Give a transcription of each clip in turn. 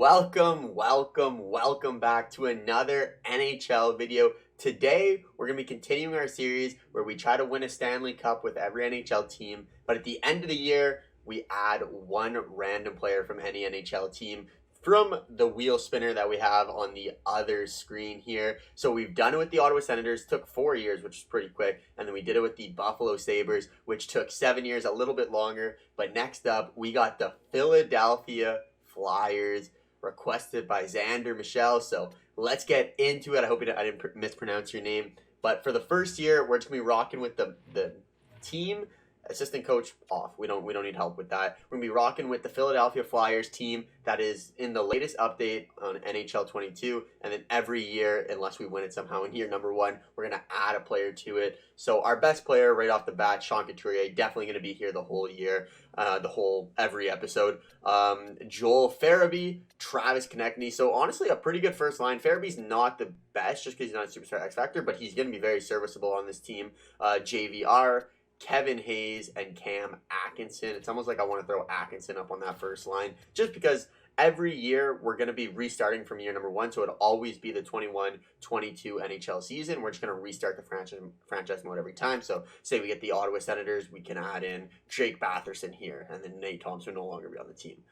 Welcome back to another NHL video. Today, we're going to be continuing our series where we try to win a Stanley Cup with every NHL team, but at the end of the year, we add one random player from any NHL team from the wheel spinner that we have on the other screen here. So we've done it with the Ottawa Senators, took 4 years, which is pretty quick, and then we did it with the Buffalo Sabres, which took 7 years, a little bit longer. But next up, we got the Philadelphia Flyers, requested by Xander Michelle. So let's get into it. I hope I didn't mispronounce your name. But for the first year, we're just going to be rocking with the team. Assistant coach off. We don't need help with that. We're gonna be rocking with the Philadelphia Flyers team that is in the latest update on NHL 22, and then every year, unless we win it somehow in year number 1, we're gonna add a player to it. So our best player right off the bat, Sean Couturier, definitely gonna be here the whole year, every episode. Joel Farabee, Travis Konechny. So honestly, a pretty good first line. Farabee's not the best just because he's not a superstar X Factor, but he's gonna be very serviceable on this team. JVR. Kevin Hayes and Cam Atkinson. It's almost like I want to throw Atkinson up on that first line just because every year we're going to be restarting from year number 1, so it'll always be the 21-22 NHL season. We're just going to restart the franchise mode every time. So say we get the Ottawa Senators, we can add in Jake Batherson here, and then Nate Thompson will no longer be on the team.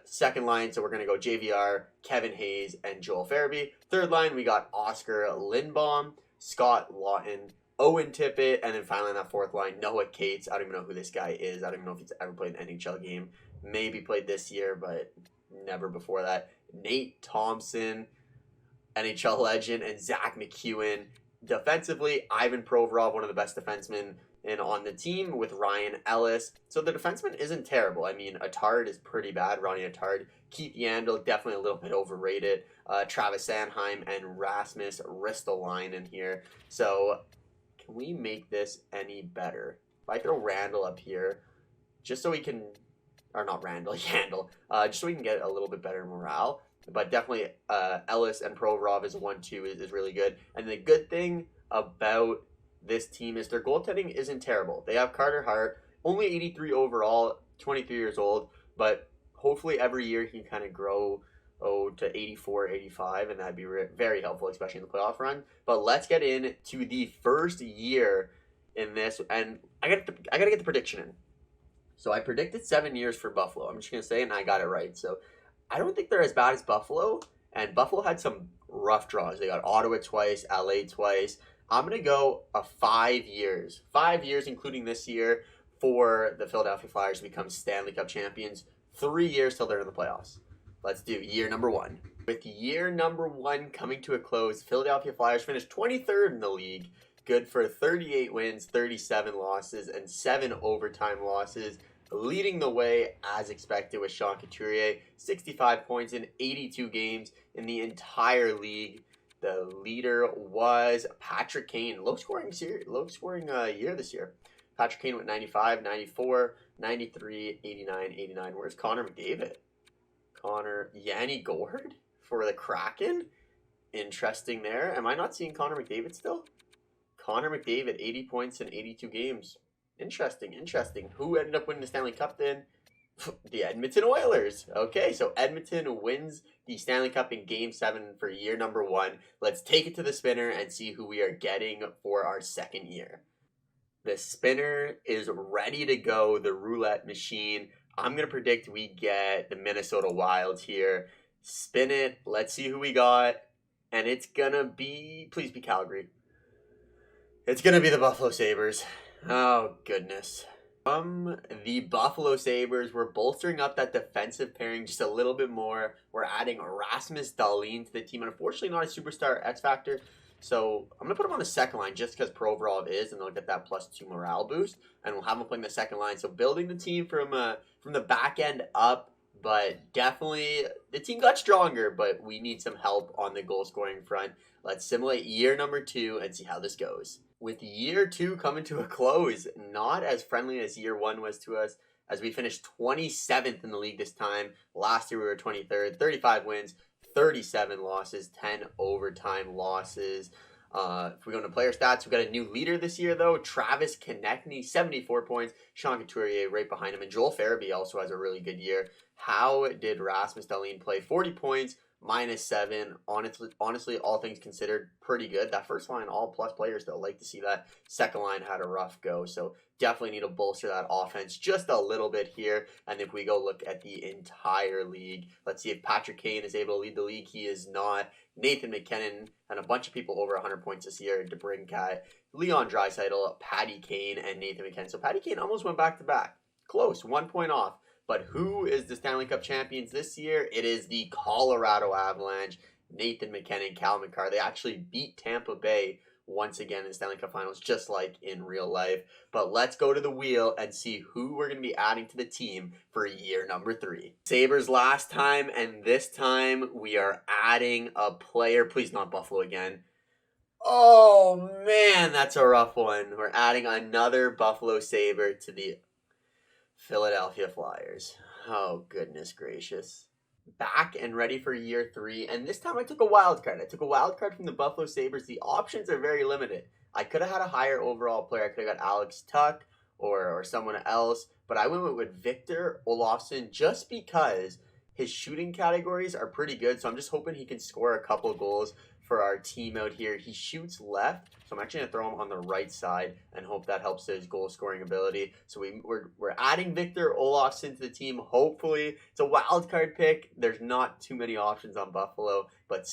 Second line, so we're going to go JVR, Kevin Hayes, and Joel Farabee. Third line, we got Oscar Lindbaum, Scott Lawton, Owen Tippett, and then finally on that fourth line, Noah Cates. I don't even know who this guy is. I don't even know if he's ever played an NHL game. Maybe played this year, but never before that. Nate Thompson, NHL legend, and Zach McEwen. Defensively, Ivan Provorov, one of the best defensemen on the team, with Ryan Ellis. So the defenseman isn't terrible. I mean, Attard is pretty bad, Ronnie Attard. Keith Yandel, definitely a little bit overrated. Travis Sanheim and Rasmus Ristolainen here. So can we make this any better? If I throw Randall up here, just so we can, or not Randall, Yandel, just so we can get a little bit better morale. But definitely Ellis and Provorov is 1-2 is really good. And the good thing about this team is their goaltending isn't terrible. They have Carter Hart, only 83 overall, 23 years old, but hopefully every year he can kind of grow to 84, 85, and that'd be very helpful, especially in the playoff run. But let's get into the first year in this, and I gotta get the prediction in. So I predicted 7 years for Buffalo. I'm just gonna say, and I got it right. So I don't think they're as bad as Buffalo, and Buffalo had some rough draws. They got Ottawa twice, LA twice. I'm gonna go 5 years, including this year, for the Philadelphia Flyers to become Stanley Cup champions. 3 years till they're in the playoffs. Let's do year number 1. With year number 1 coming to a close, Philadelphia Flyers finished 23rd in the league. Good for 38 wins, 37 losses, and 7 overtime losses. Leading the way, as expected, with Sean Couturier. 65 points in 82 games in the entire league. The leader was Patrick Kane. Low scoring year this year. Patrick Kane with 95, 94, 93, 89, 89. Where's Connor McDavid? Yanni Gourde for the Kraken. Interesting there. Am I not seeing Connor McDavid still? Connor McDavid, 80 points in 82 games. Interesting. Who ended up winning the Stanley Cup then? The Edmonton Oilers. Okay, so Edmonton wins the Stanley Cup in Game 7 for year number 1. Let's take it to the spinner and see who we are getting for our second year. The spinner is ready to go, the roulette machine. I'm going to predict we get the Minnesota Wild here. Spin it. Let's see who we got. And it's going to be, please be Calgary. It's going to be the Buffalo Sabres. Oh, goodness. The Buffalo Sabres, we're bolstering up that defensive pairing just a little bit more. We're adding Rasmus Dahlin to the team. Unfortunately, not a superstar X Factor. So I'm going to put him on the second line just because Provorov is, and they'll get that +2 morale boost. And we'll have him playing the second line. So building the team from the back end up, but definitely the team got stronger, but we need some help on the goal scoring front. Let's simulate year number 2 and see how this goes. With year 2 coming to a close, not as friendly as year 1 was to us, as we finished 27th in the league this time. Last year we were 23rd, 35 wins, 37 losses, 10 overtime losses. If we go into player stats, we got a new leader this year, though. Travis Konechny, 74 points. Sean Couturier right behind him. And Joel Farabee also has a really good year. How did Rasmus Dahlin play? 40 points, -7. Honestly, all things considered, pretty good. That first line, all plus players, though. Like to see that. Second line had a rough go. So definitely need to bolster that offense just a little bit here. And if we go look at the entire league, let's see if Patrick Kane is able to lead the league. He is not. Nathan McKinnon and a bunch of people over 100 points this year. DeBrincat, Leon Draisaitl, Patty Kane, and Nathan McKinnon. So Patty Kane almost went back-to-back. Close, 1 point off. But who is the Stanley Cup champions this year? It is the Colorado Avalanche. Nathan McKinnon, Cal McCarr. They actually beat Tampa Bay once again in the Stanley Cup Finals, just like in real life. But let's go to the wheel and see who we're going to be adding to the team for year number 3. Sabres last time, and this time we are adding a player. Please not Buffalo again. Oh, man, that's a rough one. We're adding another Buffalo Sabre to the Philadelphia Flyers. Oh, goodness gracious. Back and ready for year 3, and this time I took a wild card. I took a wild card from the Buffalo Sabres. The options are very limited. I could have had a higher overall player. I could have got Alex Tuck or someone else, but I went with Victor Olofsson just because his shooting categories are pretty good, so I'm just hoping he can score a couple of goals for our team out here. He shoots left, so I'm actually going to throw him on the right side and hope that helps his goal scoring ability. So we're adding Victor Olofsson to the team. Hopefully, it's a wild card pick. There's not too many options on Buffalo, but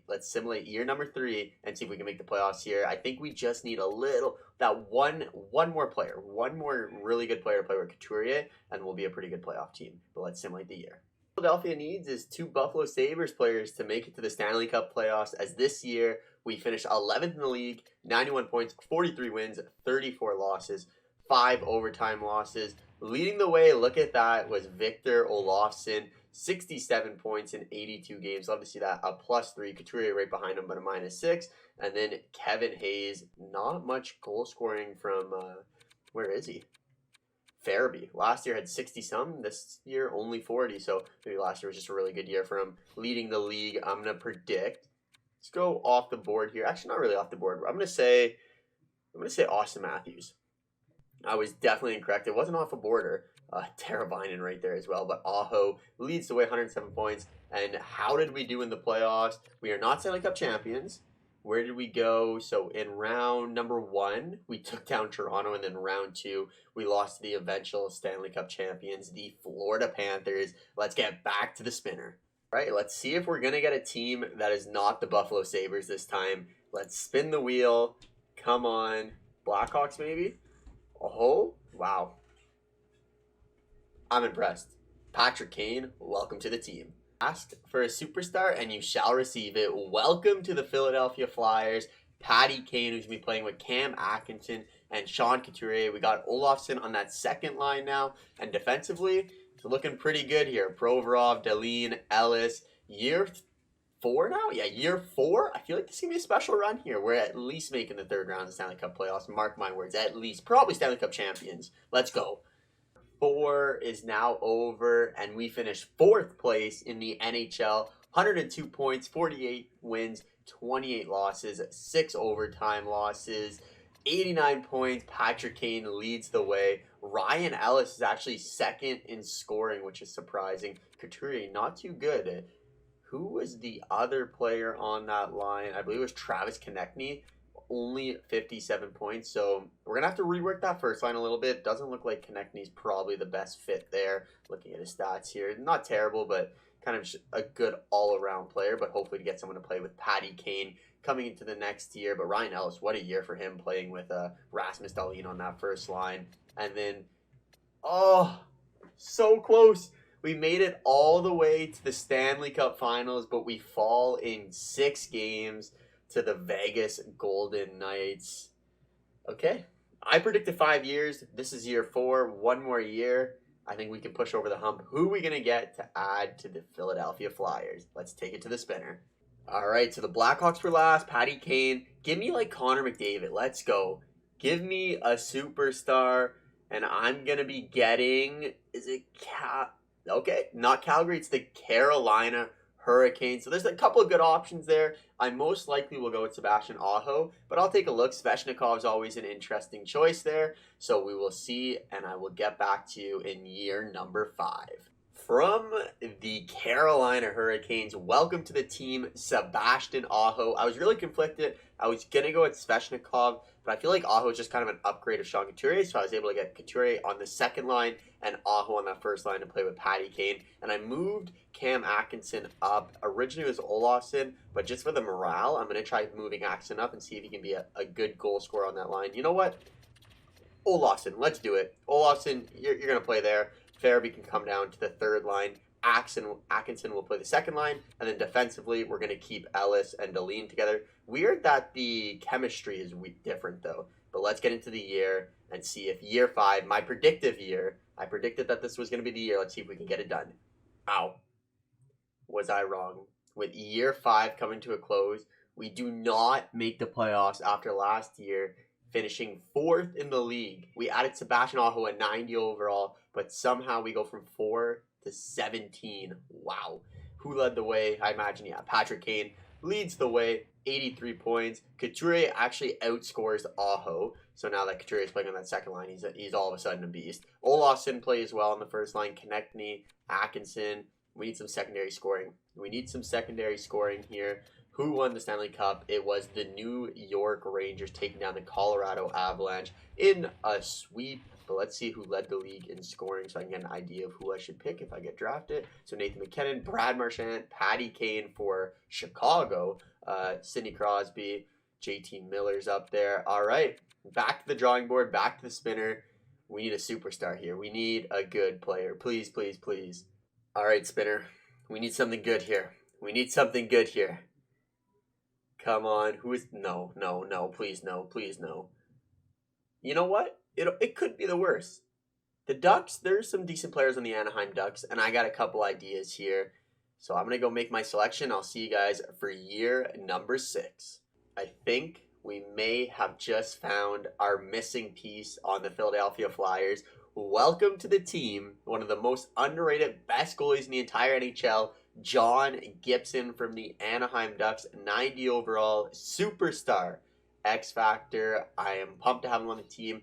let's simulate year number 3 and see if we can make the playoffs here. I think we just need one more player, one more really good player to play with Couturier, and we'll be a pretty good playoff team. But let's simulate the year. Philadelphia needs is 2 Buffalo Sabres players to make it to the Stanley Cup playoffs, as this year we finished 11th in the league, 91 points, 43 wins, 34 losses, 5 overtime losses. Leading the way, look at that, was Victor Olofsson, 67 points in 82 games. Love to see that. A +3. Couturier right behind him, but a -6. And then Kevin Hayes, not much goal scoring from, where is he? Farabee. Last year had 60-some. This year only 40. So maybe last year was just a really good year for him leading the league. I'm going to predict. Let's go off the board here. Actually, not really off the board. I'm going to say Austin Matthews. I was definitely incorrect. It wasn't off a border. Teravainen right there as well. But Aho leads the way, 107 points. And how did we do in the playoffs? We are not Stanley Cup champions. Where did we go? So in round number 1, we took down Toronto, and then round 2, we lost to the eventual Stanley Cup champions, the Florida Panthers. Let's get back to the spinner. All right, let's see if we're going to get a team that is not the Buffalo Sabres this time. Let's spin the wheel. Come on. Blackhawks maybe? Oh, wow. I'm impressed. Patrick Kane, welcome to the team. Ask for a superstar and you shall receive it. Welcome to the Philadelphia Flyers. Patty Kane, who's going to be playing with Cam Atkinson and Sean Couturier. We got Olofsson on that second line now. And defensively, it's looking pretty good here. Provorov, Dahlin, Ellis. Year 4 now? Yeah, year 4. I feel like this is going to be a special run here. We're at least making the 3rd round of the Stanley Cup playoffs. Mark my words, at least. Probably Stanley Cup champions. Let's go. 4 is now over, and we finished 4th place in the NHL. 102 points, 48 wins, 28 losses, 6 overtime losses, 89 points. Patrick Kane leads the way. Ryan Ellis is actually 2nd in scoring, which is surprising. Couturier, not too good. Who was the other player on that line? I believe it was Travis Konechny. Only 57 points, so we're going to have to rework that first line a little bit. Doesn't look like Konechny's probably the best fit there. Looking at his stats here, not terrible, but kind of a good all-around player, but hopefully to get someone to play with Patty Kane coming into the next year. But Ryan Ellis, what a year for him playing with Rasmus Dahlin on that first line. And then, oh, so close. We made it all the way to the Stanley Cup Finals, but we fall in 6 games to the Vegas Golden Knights. Okay. I predicted 5 years. This is year 4. 1 more year. I think we can push over the hump. Who are we going to get to add to the Philadelphia Flyers? Let's take it to the spinner. All right, so the Blackhawks were last. Patty Kane. Give me like Connor McDavid. Let's go. Give me a superstar. And I'm going to be getting... Is it Okay, not Calgary. It's the Carolina Hurricanes. So there's a couple of good options there. I most likely will go with Sebastian Aho, but I'll take a look. Svechnikov is always an interesting choice there. So we will see, and I will get back to you in year number 5. From the Carolina Hurricanes, welcome to the team, Sebastian Aho. I was really conflicted. I was going to go with Svechnikov, but I feel like Aho is just kind of an upgrade of Sean Couturier, so I was able to get Couturier on the second line and Aho on that first line to play with Patty Kane. And I moved Cam Atkinson up. Originally it was Olofsson, but just for the morale, I'm going to try moving Atkinson up and see if he can be a good goal scorer on that line. You know what? Olofsson, let's do it. Olofsson, you're going to play there. Farabee can come down to the third line. Atkinson will play the second line. And then defensively, we're going to keep Ellis and Dahlin together. Weird that the chemistry is different, though. But let's get into the year and see if year 5, my predictive year, I predicted that this was going to be the year. Let's see if we can get it done. Ow. Was I wrong? With year 5 coming to a close, we do not make the playoffs after last year, finishing 4th in the league. We added Sebastian Aho at 90 overall, but somehow we go from 4 to 17. Wow. Who led the way? I imagine, yeah, Patrick Kane leads the way, 83 points. Couturier actually outscores Aho. So now that Couturier is playing on that second line, he's all of a sudden a beast. Olofsson plays well on the first line. Konechny, Atkinson. We need some secondary scoring. We need some secondary scoring here. Who won the Stanley Cup? It was the New York Rangers taking down the Colorado Avalanche in a sweep. But let's see who led the league in scoring so I can get an idea of who I should pick if I get drafted. So Nathan McKinnon, Brad Marchand, Patty Kane for Chicago, Sidney Crosby, JT Miller's up there. All right, back to the drawing board, back to the spinner. We need a superstar here. We need a good player. Please, please, please. All right, spinner. We need something good here. We need something good here. Come on. Who is... No, no, no. Please, no. Please, no. You know what? It could be the worst. The Ducks, there's some decent players on the Anaheim Ducks, and I got a couple ideas here. So I'm going to go make my selection. I'll see you guys for year number 6. I think we may have just found our missing piece on the Philadelphia Flyers. Welcome to the team, one of the most underrated, best goalies in the entire NHL, John Gibson from the Anaheim Ducks, 90 overall, superstar, X Factor. I am pumped to have him on the team.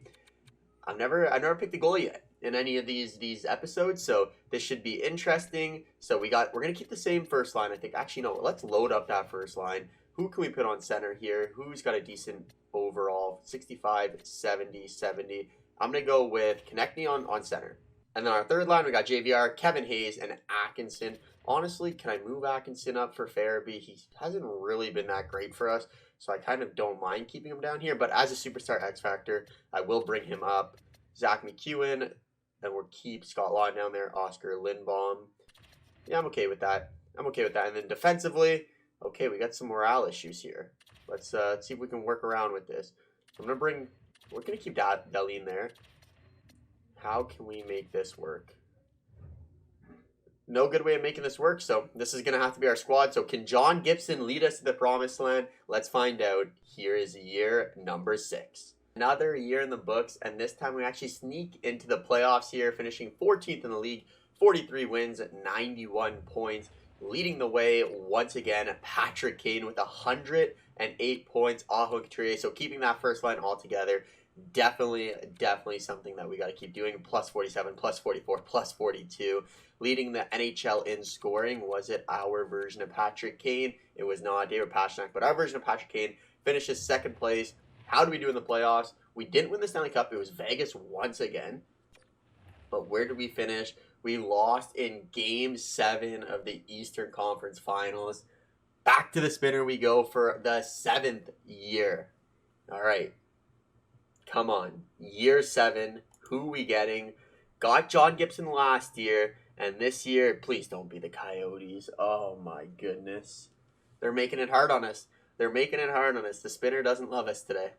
I've never picked a goalie yet in any of these episodes, so this should be interesting. So we're gonna keep the same first line, I think. Actually, no, let's load up that first line. Who can we put on center here? Who's got a decent overall? 65, 70, 70. I'm gonna go with Konechny on center. And then our third line, we got JVR, Kevin Hayes, and Atkinson. Honestly, can I move Atkinson up for Farabee? He hasn't really been that great for us, so I kind of don't mind keeping him down here. But as a superstar X Factor, I will bring him up. Zach McEwen, and we'll keep Scott Law down there, Oscar Lindbaum. Yeah, I'm okay with that. I'm okay with that. And then defensively, okay, we got some morale issues here. Let's see if we can work around with this. We're going to keep Dahlin there. How can we make this work? No good way of making this work, so this is going to have to be our squad. So can John Gibson lead us to the promised land? Let's find out. Here is year number 6. Another year in the books, and this time we actually sneak into the playoffs here, finishing 14th in the league, 43 wins, 91 points. Leading the way once again, Patrick Kane with 108 points, Aho and Couturier. So keeping that first line all together, definitely something that we got to keep doing. Plus 47, plus 44, plus 42. Leading the NHL in scoring. Was it our version of Patrick Kane? It was not David Pastrnak, but our version of Patrick Kane finishes second place. How do we do in the playoffs? We didn't win the Stanley Cup. It was Vegas once again. But where did we finish? We lost in Game 7 of the Eastern Conference Finals. Back to the spinner we go for the 7th year. All right. Come on. Year 7. Who we getting? Got John Gibson last year. And this year, please don't be the Coyotes. Oh my goodness. They're making it hard on us. They're making it hard on us. The spinner doesn't love us today.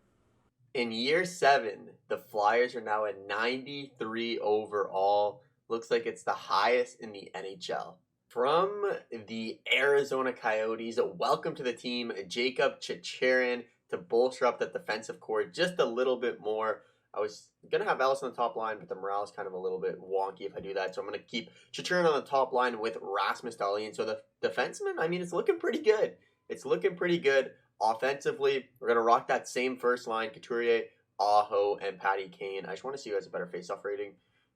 In year 7, the Flyers are now at 93 overall. Looks like it's the highest in the NHL. From the Arizona Coyotes, welcome to the team, Jacob Chicherin, to bolster up the defensive core just a little bit more. I was going to have Ellis on the top line, but the morale is kind of a little bit wonky if I do that. So I'm going to keep Chaturin on the top line with Rasmus Dahlin. So the defenseman, I mean, it's looking pretty good. It's looking pretty good. Offensively, we're going to rock that same first line, Couturier, Aho, and Patty Kane. I just want to see who has a better face-off rating.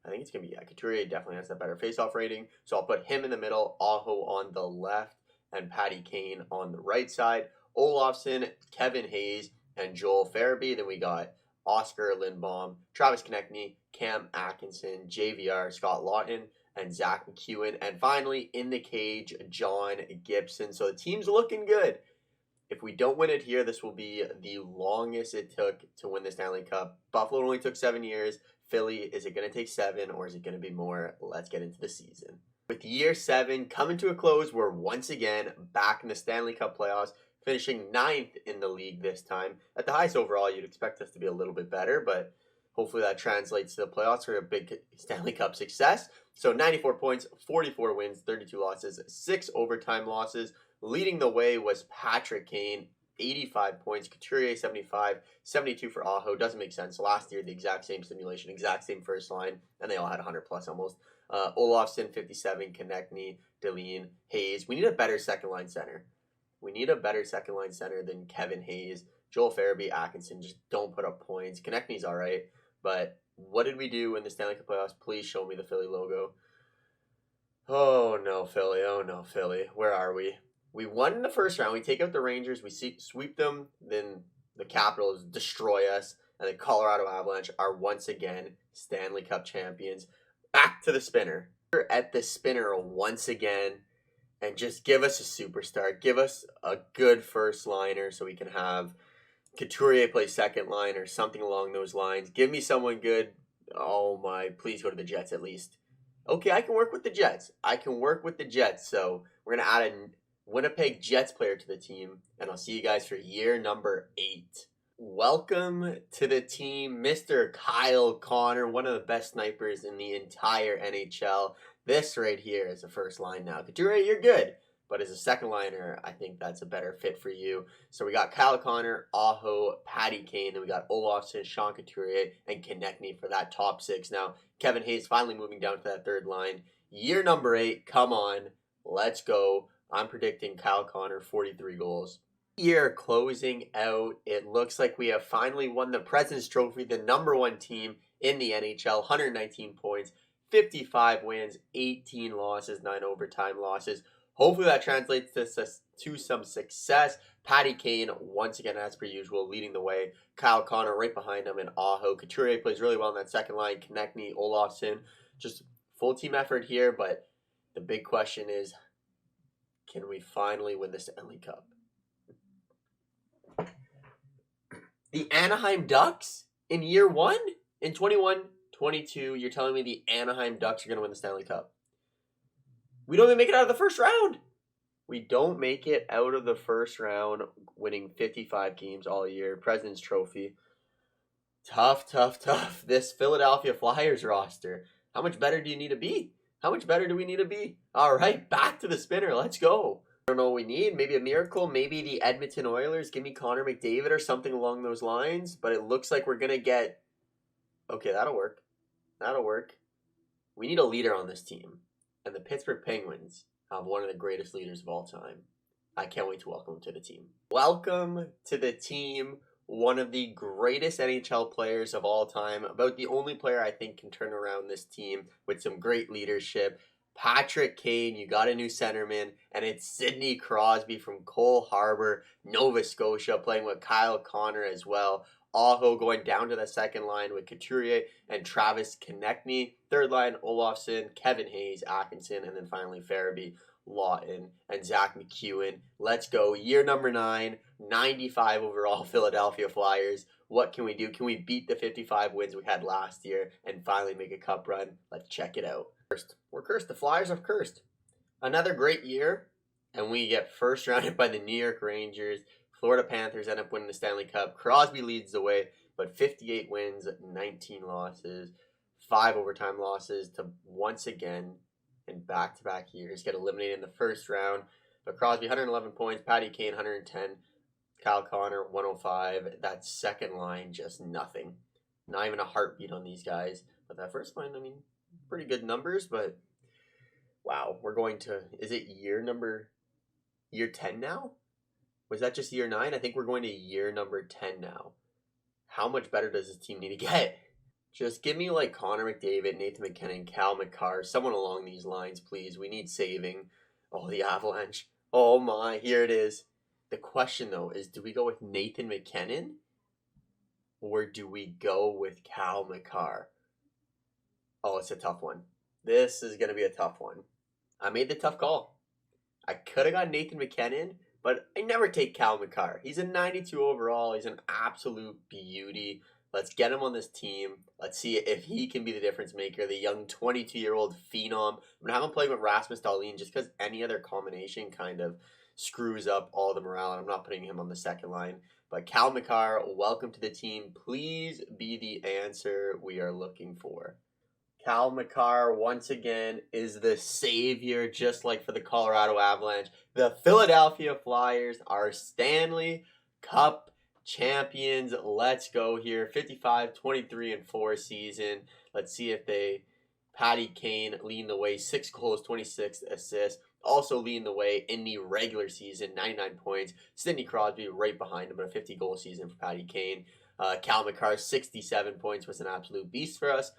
I think it's going to be, Couturier definitely has that better face-off rating. So I'll put him in the middle, Aho on the left, and Patty Kane on the right side. Olofsson, Kevin Hayes, and Joel Farabee. Then we got Oscar Lindbaum, Travis Konechny, Cam Atkinson, JVR, Scott Lawton, and Zach McEwen. And finally, in the cage, John Gibson. So the team's looking good. If we don't win it here, this will be the longest it took to win the Stanley Cup. Buffalo only took 7 years. Philly, is it going to take 7 or is it going to be more? Let's get into the season. With year 7 coming to a close, we're once again back in the Stanley Cup playoffs, finishing 9th in the league this time. At the highest overall, you'd expect us to be a little bit better, but hopefully that translates to the playoffs for a big Stanley Cup success. So 94 points, 44 wins, 32 losses, 6 overtime losses. Leading the way was Patrick Kane, 85 points, Couturier 75, 72 for Aho. Doesn't make sense. Last year, the exact same simulation, exact same first line, and they all had 100 plus almost. Olofsson 57, Konechny, Dahlin, Hayes. We need a better second line center. We need a better second line center than Kevin Hayes. Joel Farabee, Atkinson just don't put up points. Konechny's all right, but what did we do in the Stanley Cup playoffs? Please show me the Philly logo. Oh no, Philly. Oh no, Philly. Where are we? We won in the first round. We take out the Rangers. We sweep them. Then the Capitals destroy us. And the Colorado Avalanche are once again Stanley Cup champions. Back to the spinner. We're at the spinner once again. And just give us a superstar. Give us a good first liner so we can have Couturier play second line or something along those lines. Give me someone good. Oh my, please go to the Jets at least. Okay, I can work with the Jets. So we're going to add a Winnipeg Jets player to the team, and I'll see you guys for year number 8. Welcome to the team, Mr. Kyle Connor, one of the best snipers in the entire NHL. This right here is the first line now. Couturier, you're good, but as a second liner, I think that's a better fit for you. So we got Kyle Connor, Aho, Patty Kane, then we got Olofsson, Sean Couturier, and Konechny for that top 6. Now, Kevin Hayes finally moving down to that third line. Year number 8, come on, let's go. I'm predicting Kyle Connor, 43 goals. Year closing out, it looks like we have finally won the President's Trophy, the number 1 team in the NHL, 119 points, 55 wins, 18 losses, 9 overtime losses. Hopefully that translates to some success. Patty Kane, once again, as per usual, leading the way. Kyle Connor right behind him, and Aho. Couturier plays really well in that second line. Konechny, Olofsson, just full team effort here, but the big question is, can we finally win the Stanley Cup? The Anaheim Ducks in year 1? In 21-22, you're telling me the Anaheim Ducks are going to win the Stanley Cup? We don't even make it out of the first round. We don't make it out of the first round, winning 55 games all year. President's Trophy. Tough. This Philadelphia Flyers roster. How much better do you need to be? How much better do we need to be? All right, back to the spinner. Let's go. I don't know what we need. Maybe a miracle. Maybe the Edmonton Oilers. Give me Connor McDavid or something along those lines. But it looks like we're going to get... Okay, that'll work. We need a leader on this team. And the Pittsburgh Penguins have one of the greatest leaders of all time. I can't wait to welcome him to the team. Welcome to the team. One of the greatest NHL players of all time. About the only player I think can turn around this team with some great leadership. Patrick Kane, you got a new centerman, and it's Sidney Crosby from Cole Harbour, Nova Scotia, playing with Kyle Connor as well. Aho going down to the second line with Couturier and Travis Konechny. Third line, Olofsson, Kevin Hayes, Atkinson, and then finally Farabee, Lawton, and Zach McEwen. Let's go. Year number 9, 95 overall Philadelphia Flyers. What can we do? Can we beat the 55 wins we had last year and finally make a cup run? Let's check it out. We're cursed. The Flyers have cursed. Another great year, and we get first rounded by the New York Rangers. Florida Panthers end up winning the Stanley Cup. Crosby leads the way, but 58 wins, 19 losses, 5 overtime losses to once again in back-to-back years get eliminated in the first round. But Crosby, 111 points. Patty Kane, 110. Kyle Connor, 105. That second line, just nothing. Not even a heartbeat on these guys. But that first line, I mean, pretty good numbers, but wow, we're going to, is it year 10 now? Was that just year 9? I think we're going to year number 10 now. How much better does this team need to get? Just give me like Connor McDavid, Nathan McKinnon, Cal McCarr, someone along these lines, please. We need saving. Oh, the Avalanche. Oh my, here it is. The question though is, do we go with Nathan McKinnon or do we go with Cal McCarr? Oh, it's a tough one. This is going to be a tough one. I made the tough call. I could have got Nathan McKinnon, but I never take Cal McCarr. He's a 92 overall. He's an absolute beauty. Let's get him on this team. Let's see if he can be the difference maker, the young 22-year-old phenom. I'm going to have him playing with Rasmus Dahlin just because any other combination kind of screws up all the morale, and I'm not putting him on the second line. But Cal McCarr, welcome to the team. Please be the answer we are looking for. Cal McCarr, once again, is the savior, just like for the Colorado Avalanche. The Philadelphia Flyers are Stanley Cup champions. Let's go here. 55, 23, and 4 season. Let's see if Patty Kane leading the way. 6 goals, 26 assists. Also leading the way in the regular season. 99 points. Sidney Crosby right behind him, but a 50-goal season for Patty Kane. Cal McCarr, 67 points, was an absolute beast for us.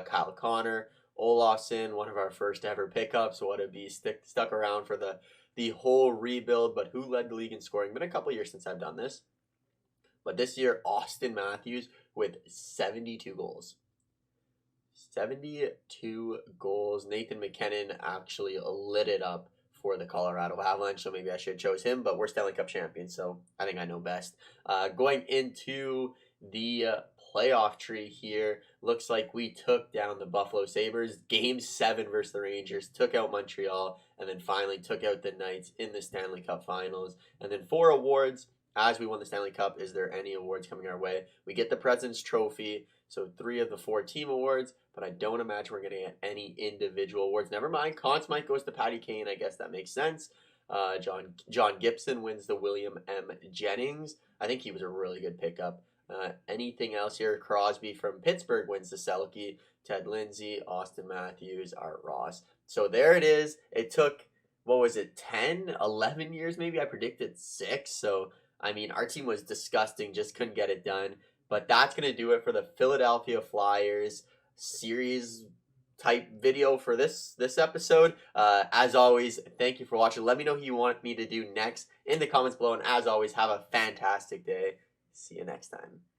Kyle Connor, Olofsson, one of our first ever pickups. What a beast. Stuck around for the whole rebuild, but who led the league in scoring? Been a couple years since I've done this. But this year, Austin Matthews with 72 goals. 72 goals. Nathan McKinnon actually lit it up for the Colorado Avalanche, so maybe I should have chose him, but we're Stanley Cup champions, so I think I know best. Going into the playoff tree here, looks like we took down the Buffalo Sabres. Game 7 versus the Rangers, took out Montreal, and then finally took out the Knights in the Stanley Cup Finals. And then 4 awards. As we won the Stanley Cup, is there any awards coming our way? We get the President's Trophy, so 3 of the 4 team awards, but I don't imagine we're going to get any individual awards. Never mind, Conn Smythe goes to Patty Kane. I guess that makes sense. John Gibson wins the William M. Jennings. I think he was a really good pickup. Anything else here? Crosby from Pittsburgh wins the Selke. Ted Lindsay, Austin Matthews, Art Ross. So there it is. It took, 10, 11 years maybe? I predicted 6, so I mean, our team was disgusting, just couldn't get it done. But that's going to do it for the Philadelphia Flyers series type video for this episode. As always, thank you for watching. Let me know who you want me to do next in the comments below. And as always, have a fantastic day. See you next time.